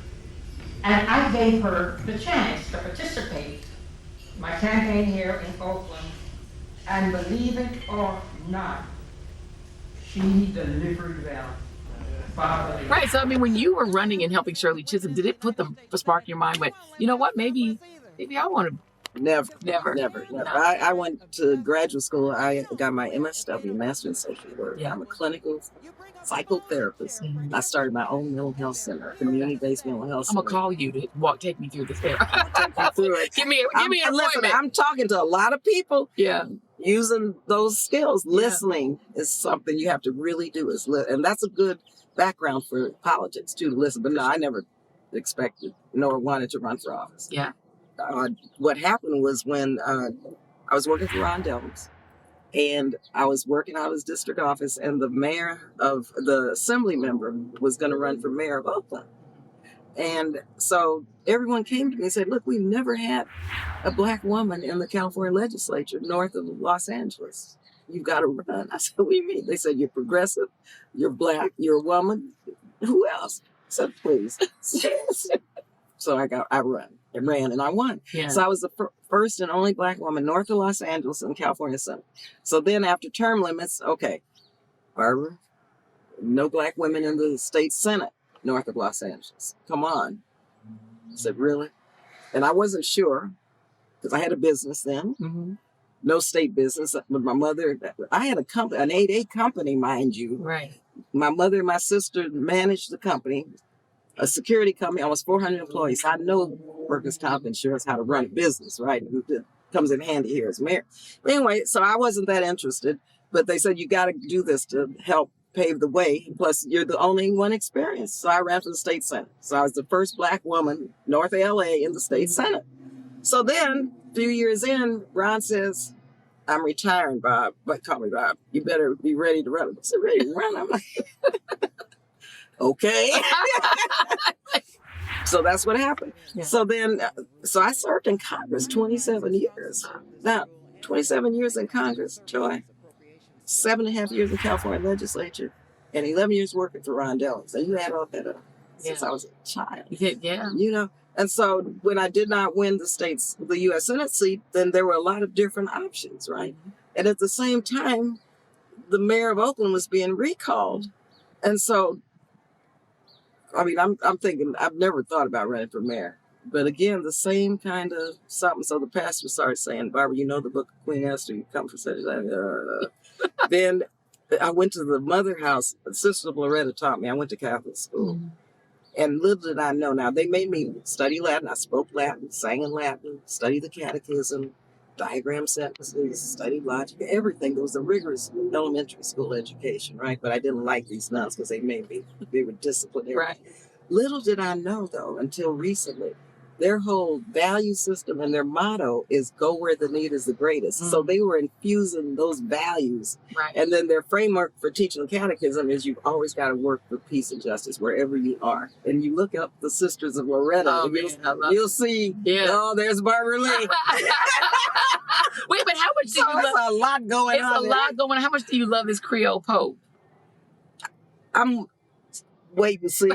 [SPEAKER 8] And I gave her the chance to participate in my campaign here in Oakland. And believe it or not, she delivered well.
[SPEAKER 1] Right. So, when you were running and helping Shirley Chisholm, did it put the spark in your mind when, you know what, maybe I want to?
[SPEAKER 2] Never.
[SPEAKER 1] No.
[SPEAKER 2] I went to graduate school. I got my MSW, Master in Social Work. Yeah. I'm a clinical psychotherapist. I started my own mental health center, community-based mental health center.
[SPEAKER 1] I'm gonna call you to take me through this there. Give me an appointment.
[SPEAKER 2] Listen, I'm talking to a lot of people.
[SPEAKER 1] Yeah.
[SPEAKER 2] Using those skills. Listening is something you have to really do. And that's a good background for politics too, to listen. But no, I never expected nor wanted to run for office.
[SPEAKER 1] Yeah.
[SPEAKER 2] What happened was when I was working for Ron Dellums, and I was working out of his district office, and the assembly member was going to run for mayor of Oakland. And so everyone came to me and said, look, we've never had a Black woman in the California legislature north of Los Angeles. You've got to run. I said, what do you mean? They said, you're progressive, you're Black, you're a woman. Who else? I said, please. So I ran and I won.
[SPEAKER 1] Yeah.
[SPEAKER 2] So I was the first and only Black woman north of Los Angeles in the California Senate. So then after term limits, okay, Barbara, no Black women in the state Senate north of Los Angeles. Come on. I said, really? And I wasn't sure because I had a business then.
[SPEAKER 1] Mm-hmm.
[SPEAKER 2] No state business. With my mother, I had a company, an 8A company, mind you.
[SPEAKER 1] Right.
[SPEAKER 2] My mother and my sister managed the company, a security company, almost 400 employees. I know workers' comp insurance, how to run a business, right? It comes in handy here as mayor. Anyway, so I wasn't that interested, but they said, you got to do this to help pave the way. Plus, you're the only one experienced. So I ran for the state Senate. So I was the first Black woman north of LA in the state Senate. So then, a few years in, Ron says, I'm retiring, Bob. But call me Bob. You better be ready to run. I said, ready to run? I'm like, okay. So that's what happened. Yeah. So then, so I served in Congress 27 years. Now, 27 years in Congress, Joy. 7.5 years in California legislature, and 11 years working for Ron Dellums. So you add all that up since I was a child.
[SPEAKER 1] Yeah.
[SPEAKER 2] You know, and so when I did not win the U.S. Senate seat, then there were a lot of different options, right? Mm-hmm. And at the same time, the mayor of Oakland was being recalled. And so, I mean, I'm thinking, I've never thought about running for mayor. But again, the same kind of something. So the pastor started saying, Barbara, you know the book of Queen Esther, you come for such as that. Then I went to the mother house. Sister Loretta taught me. I went to Catholic school. Mm-hmm. And little did I know. Now, they made me study Latin. I spoke Latin, sang in Latin, studied the catechism, diagram sentences, studied logic, everything. There was a rigorous elementary school education, right? But I didn't like these nuns because they were disciplinary.
[SPEAKER 1] Right.
[SPEAKER 2] Little did I know, though, until recently, their whole value system and their motto is go where the need is the greatest. Mm-hmm. So they were infusing those values. Right. And then their framework for teaching the catechism is you've always got to work for peace and justice wherever you are. And you look up the Sisters of Loretta, you'll see, oh, there's Barbara Lee.
[SPEAKER 1] Wait, but how much do you love?
[SPEAKER 2] It's a lot going on.
[SPEAKER 1] It's a lot going on. How much do you love this Creole Pope?
[SPEAKER 2] I'm wait and see.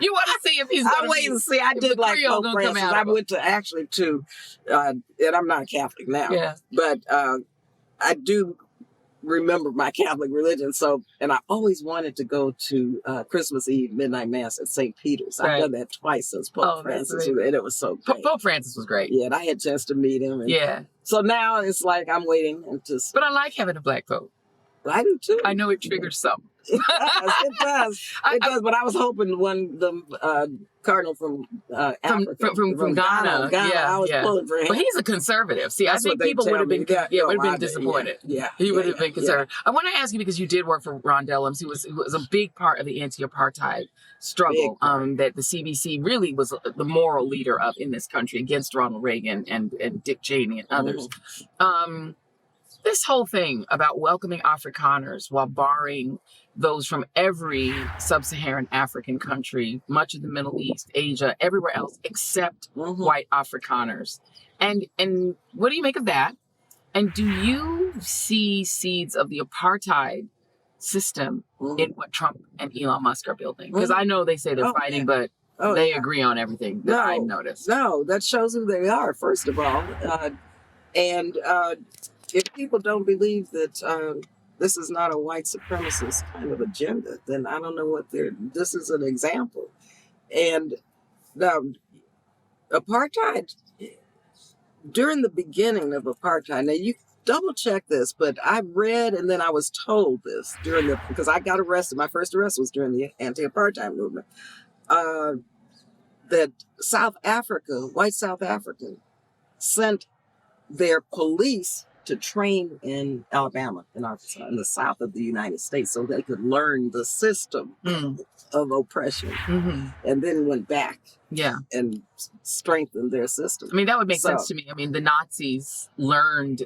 [SPEAKER 1] You want to see if he's going to
[SPEAKER 2] wait and see. I did like Pope Francis. I went to and I'm not a Catholic now, but I do remember my Catholic religion. So, and I always wanted to go to Christmas Eve midnight mass at St. Peter's. I've done that twice since Pope Francis, and it was so great.
[SPEAKER 1] Pope Francis was great.
[SPEAKER 2] Yeah, and I had a chance to meet him. And so now it's like I'm waiting and just.
[SPEAKER 1] But I like having a Black Pope.
[SPEAKER 2] I do too.
[SPEAKER 1] I know it triggers something.
[SPEAKER 2] It does. It does. But I was hoping the cardinal from Africa,
[SPEAKER 1] from Ghana.
[SPEAKER 2] I was pulling for him.
[SPEAKER 1] But he's a conservative. See, I think people would have been disappointed. He would have been conservative. I want to ask you, because you did work for Ron Dellums, who was a big part of the anti-apartheid struggle that the CBC really was the moral leader of in this country against Ronald Reagan and Dick Cheney and others. Mm-hmm. This whole thing about welcoming Afrikaners while barring those from every sub-Saharan African country, much of the Middle East, Asia, everywhere else, except white Afrikaners. And what do you make of that? And do you see seeds of the apartheid system in what Trump and Elon Musk are building? Because I know they say they're fighting, but they agree on everything that I noticed.
[SPEAKER 2] No, that shows who they are, first of all. If people don't believe that this is not a white supremacist kind of agenda, then I don't know what this is an example. And now, apartheid, during the beginning of apartheid, now you double check this, but I read and then I was told this because I got arrested. My first arrest was during the anti-apartheid movement. That South Africa, white South African, sent their police to train in Alabama, in Arkansas, in the South of the United States, so they could learn the system of oppression, and then went back and strengthened their system.
[SPEAKER 1] I mean, that would make sense to me. I mean, the Nazis learned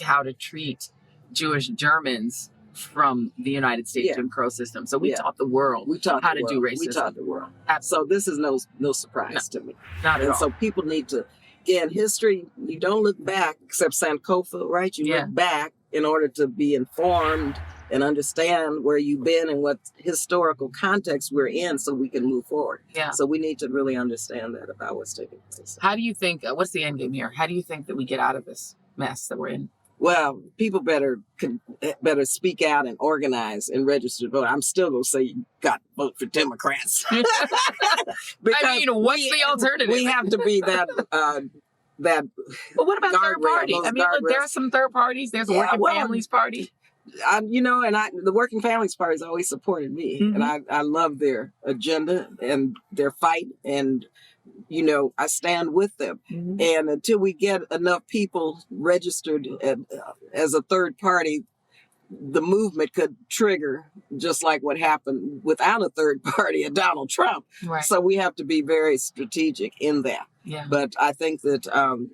[SPEAKER 1] how to treat Jewish Germans from the United States Jim Crow system. So we taught the world how to do racism.
[SPEAKER 2] We taught the world.
[SPEAKER 1] Absolutely.
[SPEAKER 2] So this is no surprise to me.
[SPEAKER 1] Not at all.
[SPEAKER 2] So people need to, again, history, you don't look back, except Sankofa, right? You look back in order to be informed and understand where you've been and what historical context we're in so we can move forward.
[SPEAKER 1] Yeah.
[SPEAKER 2] So we need to really understand that about what's taking place.
[SPEAKER 1] How do you think, what's the end game here? How do you think that we get out of this mess that we're in?
[SPEAKER 2] Well, people better speak out and organize and register to vote. I'm still going to say you got to vote for Democrats.
[SPEAKER 1] I mean, what's the alternative?
[SPEAKER 2] We have to be that... But
[SPEAKER 1] what about third party? I mean, look, there are some third parties. There's a Working Families Party.
[SPEAKER 2] The Working Families Party has always supported me, and I love their agenda and their fight, and I stand with them. And until we get enough people registered as a third party, the movement could trigger just like what happened without a third party and Donald Trump.
[SPEAKER 1] Right.
[SPEAKER 2] So we have to be very strategic in that.
[SPEAKER 1] Yeah.
[SPEAKER 2] But I think that, of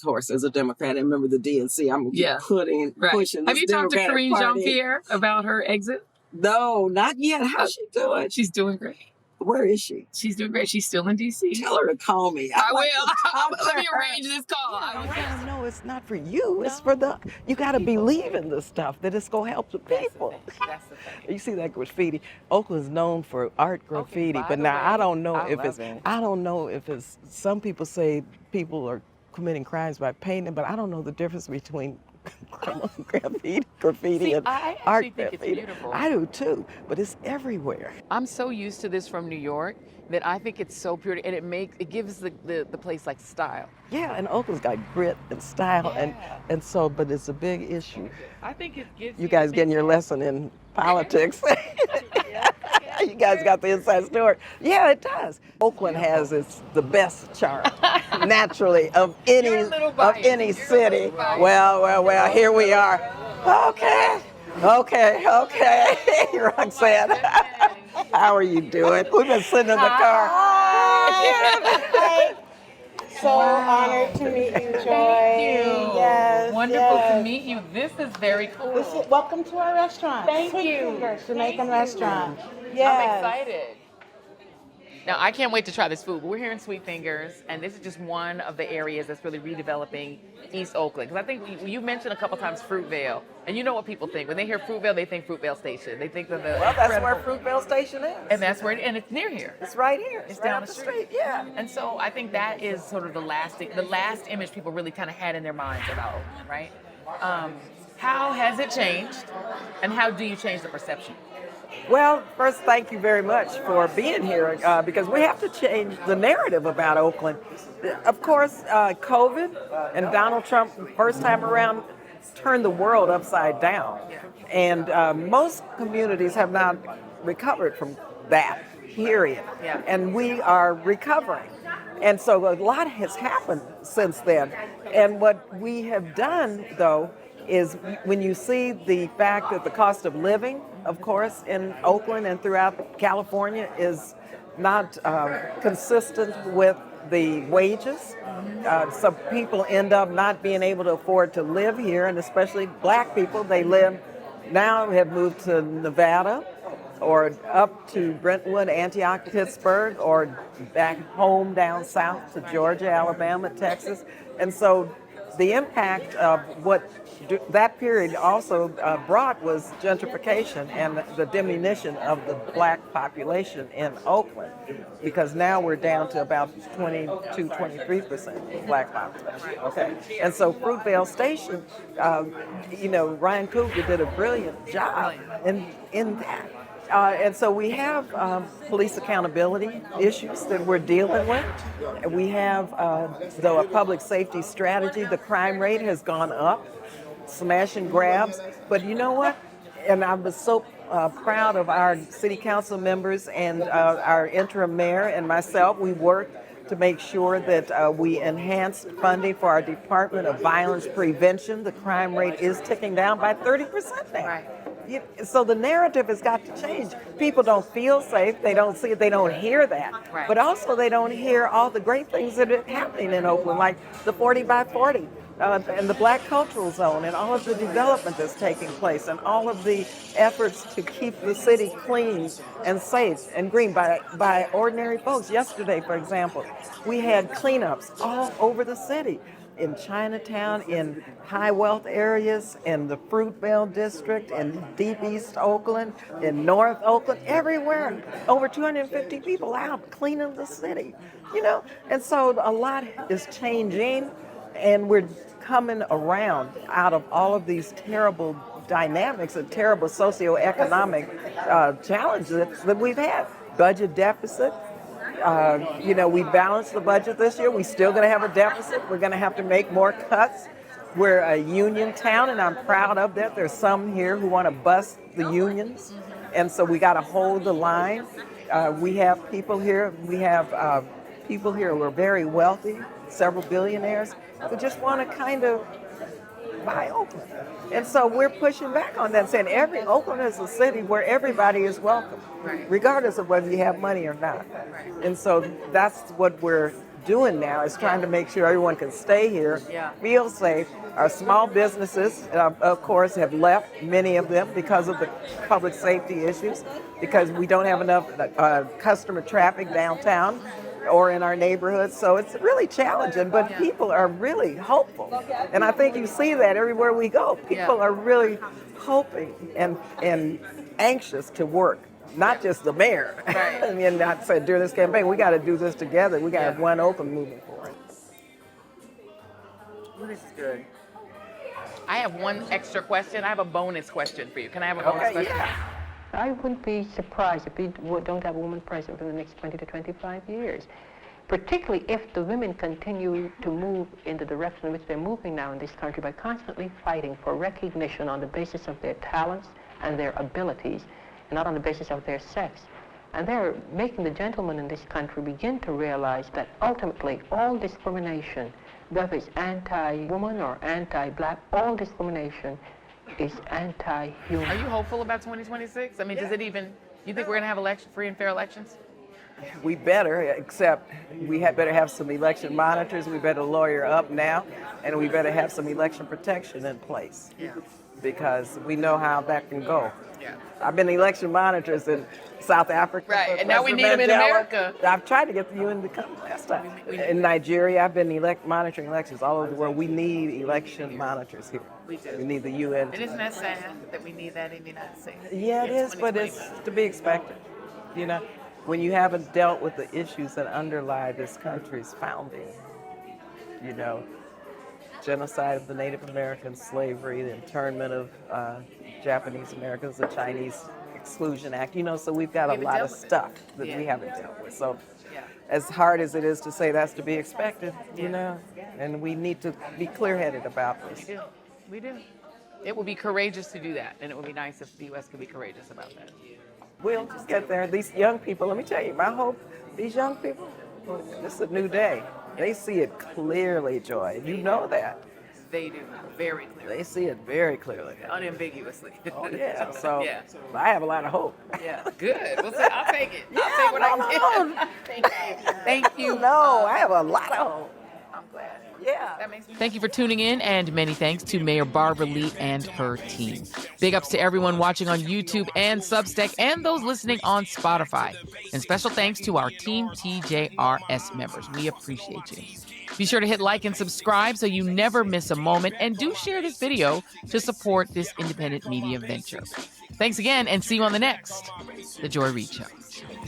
[SPEAKER 2] course, as a Democrat, and remember the DNC, I'm going to be pushing this.
[SPEAKER 1] Have you talked to Karine Jean-Pierre about her exit?
[SPEAKER 2] No, not yet. How's she doing?
[SPEAKER 1] She's doing great.
[SPEAKER 2] Where is she?
[SPEAKER 1] She's doing great. She's still in D.C.
[SPEAKER 2] Tell her to call me.
[SPEAKER 1] I will. Let me arrange this call.
[SPEAKER 12] No, it's not for you. It's for you got to believe in this stuff, that it's going to help the people.
[SPEAKER 1] That's the thing.
[SPEAKER 12] You see that graffiti? Oakland's known for art graffiti, but now I don't know if it's, some people say people are committing crimes by painting, but I don't know the difference between graffiti and art graffiti.
[SPEAKER 1] Beautiful.
[SPEAKER 12] I do too, but it's everywhere.
[SPEAKER 1] I'm so used to this from New York that I think it's so pure, and it gives the place like style.
[SPEAKER 12] Yeah, and Oakland's got grit and style, and so, but it's a big issue.
[SPEAKER 1] I think it gives
[SPEAKER 12] you guys getting your lesson in politics. You guys got the inside story. Yeah, it does. Oakland has the best chart, naturally, of any city. Well, here we are. Okay, Roxanne. How are you doing? We've been sitting in the car.
[SPEAKER 13] Hi. So honored to meet you, Joy.
[SPEAKER 1] Thank you.
[SPEAKER 13] Yes.
[SPEAKER 1] Wonderful to meet you. This is very cool.
[SPEAKER 13] Welcome to our restaurant.
[SPEAKER 1] Thank
[SPEAKER 13] Sweet
[SPEAKER 1] you.
[SPEAKER 13] Fingers, Jamaican restaurant.
[SPEAKER 1] Yes. I'm excited. Now, I can't wait to try this food. We're here in Sweet Fingers, and this is just one of the areas that's really redeveloping East Oakland. Because I think you mentioned a couple times Fruitvale, and you know what people think. When they hear Fruitvale, they think Fruitvale Station. They think of
[SPEAKER 12] that's where Fruitvale Station is.
[SPEAKER 1] And that's where, and it's near here.
[SPEAKER 12] It's right here.
[SPEAKER 1] It's
[SPEAKER 12] right
[SPEAKER 1] down the street.
[SPEAKER 12] Yeah.
[SPEAKER 1] And so I think that is sort of the last image people really kind of had in their minds about Oakland, right? How has it changed, and how do you change the perception?
[SPEAKER 12] Well, first, thank you very much for being here, because we have to change the narrative about Oakland. Of course, COVID and Donald Trump, first time around, turned the world upside down. And most communities have not recovered from that, period.
[SPEAKER 1] Yeah.
[SPEAKER 12] And we are recovering. And so a lot has happened since then. And what we have done, though, is when you see the fact that the cost of living, of course, in Oakland and throughout California is not consistent with the wages. So people end up not being able to afford to live here, and especially black people, have moved to Nevada or up to Brentwood, Antioch, Pittsburgh, or back home down south to Georgia, Alabama, Texas. And so the impact of what that period also brought was gentrification and the diminution of the black population in Oakland, because now we're down to about 22-23% black population. Okay, and so Fruitvale Station, Ryan Cougar did a brilliant job in that. And so we have police accountability issues that we're dealing with. We have a public safety strategy. The crime rate has gone up, smash and grabs. But you know what? And I was so proud of our city council members and our interim mayor and myself. We worked to make sure that we enhance funding for our Department of Violence Prevention. The crime rate is ticking down by 30% now.
[SPEAKER 1] Right.
[SPEAKER 12] So the narrative has got to change. People don't feel safe. They don't see it. They don't hear that.
[SPEAKER 1] Right.
[SPEAKER 12] But also they don't hear all the great things that are happening in Oakland, like the 40 by 40 and the Black Cultural Zone and all of the development that's taking place and all of the efforts to keep the city clean and safe and green by ordinary folks. Yesterday, for example, we had cleanups all over the city. In Chinatown, in high wealth areas, in the Fruitvale District, in Deep East Oakland, in North Oakland, everywhere. Over 250 people out cleaning the city, you know? And so a lot is changing, and we're coming around out of all of these terrible dynamics and terrible socioeconomic challenges that we've had. Budget deficit. We balanced the budget this year. We're still going to have a deficit. We're going to have to make more cuts. We're a union town, and I'm proud of that. There's some here who want to bust the unions, and so we got to hold the line. We have people here. We have people here who are very wealthy, several billionaires, who just want to kind of buy Oakland. And so we're pushing back on that, saying Oakland is a city where everybody is welcome, regardless of whether you have money or not. And so that's what we're doing now, is trying to make sure everyone can stay here, feel safe. Our small businesses, of course, have left, many of them, because of the public safety issues, because we don't have enough customer traffic downtown or in our neighborhoods. So it's really challenging, but people are really hopeful. And I think you see that everywhere we go. People are really hoping and anxious to work, not just the mayor. Right. I mean, I said during this campaign, we got to do this together. We got to have one Oakland moving forward.
[SPEAKER 1] This is good. I have one extra question. I have a bonus question for you. Can I have a bonus question?
[SPEAKER 14] Yeah. I wouldn't be surprised if we don't have a woman president for the next 20 to 25 years, particularly if the women continue to move in the direction in which they're moving now in this country by constantly fighting for recognition on the basis of their talents and their abilities, and not on the basis of their sex. And they're making the gentlemen in this country begin to realize that ultimately all discrimination, whether it's anti-woman or anti-black, all discrimination is anti-human.
[SPEAKER 1] Are you hopeful about 2026? I mean, does it even, you think we're going to have free and fair elections?
[SPEAKER 12] We better, except we better have some election monitors. We better lawyer up now, and we better have some election protection in place. Yeah. Because we know how that can go. Yeah. I've been election monitors in South Africa.
[SPEAKER 1] Right, and now we need them in America.
[SPEAKER 12] I've tried to get the UN to come last time. In Nigeria, I've been monitoring elections all over the world. We need election monitors here. We do. We need the UN.
[SPEAKER 1] And isn't that sad that we need that in the United States?
[SPEAKER 12] Yeah, it is, but it's to be expected. You know, when you haven't dealt with the issues that underlie this country's founding, you know, genocide of the Native Americans, slavery, the internment of Japanese Americans, the Chinese Exclusion Act, you know, so we've got a lot of stuff that we haven't dealt with. So as hard as it is to say, that's to be expected, you know, and we need to be clear-headed about this.
[SPEAKER 1] We do. It would be courageous to do that, and it would be nice if the U.S. could be courageous about that.
[SPEAKER 12] We'll just get there. These young people, let me tell you, my hope, these young people, this is a new day. They see it clearly, Joy. You know that.
[SPEAKER 1] They do, very clearly.
[SPEAKER 12] They see it very clearly.
[SPEAKER 1] Unambiguously.
[SPEAKER 12] Oh, yeah. So I have a lot of hope.
[SPEAKER 1] Yeah, good. I'll take it. I'll take what I can. Thank you.
[SPEAKER 12] No, I have a lot of hope.
[SPEAKER 1] I'm glad.
[SPEAKER 12] Yeah.
[SPEAKER 1] Thank you for tuning in, and many thanks to Mayor Barbara Lee and her team. Big ups to everyone watching on YouTube and Substack, and those listening on Spotify. And special thanks to our Team TJRS members. We appreciate you. Be sure to hit like and subscribe so you never miss a moment, and do share this video to support this independent media venture. Thanks again, and see you on the next The Joy Reid Show.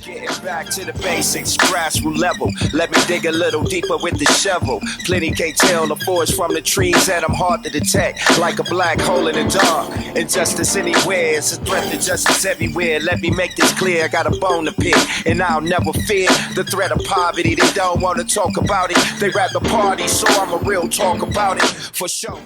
[SPEAKER 15] Get back to the basics, grassroots level. Let me dig a little deeper with the shovel. Plenty can't tell the forest from the trees, and I'm hard to detect, like a black hole in the dark. Injustice anywhere, it's a threat to justice everywhere. Let me make this clear, I got a bone to pick, and I'll never fear the threat of poverty. They don't want to talk about it, they rather party, so I'm a real talk about it, for sure.